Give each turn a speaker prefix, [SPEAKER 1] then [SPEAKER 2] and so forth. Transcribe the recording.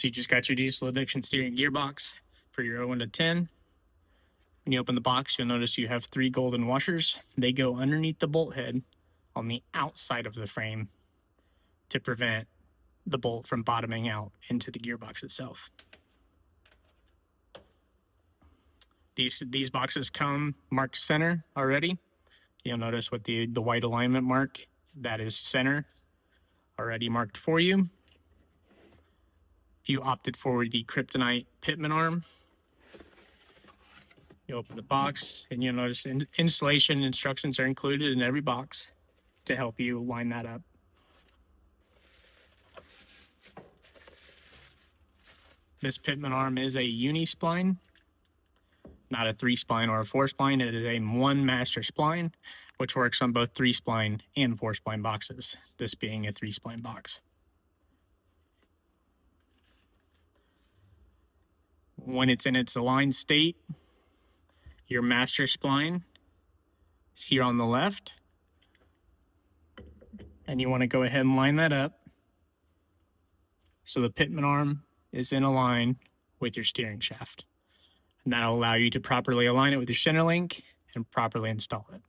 [SPEAKER 1] So you just got your diesel addiction steering gearbox for your 0 to 10. When you open the box, you'll notice you have 3 golden washers. They go underneath the bolt head on the outside of the frame to prevent the bolt from bottoming out into the gearbox itself. These boxes come marked center already. You'll notice with the white alignment mark, that is center, already marked for you. If you opted for the Kryptonite Pitman arm, you open the box and you'll notice installation instructions are included in every box to help you line that up. This Pitman arm is a uni-spline, not a 3-spline or a 4-spline. It is a 1 master spline, which works on both 3-spline and 4-spline boxes, this being a 3-spline box. When it's in its aligned state, your master spline is here on the left, and you want to go ahead and line that up so the Pitman arm is in a line with your steering shaft. And that'll allow you to properly align it with your center link and properly install it.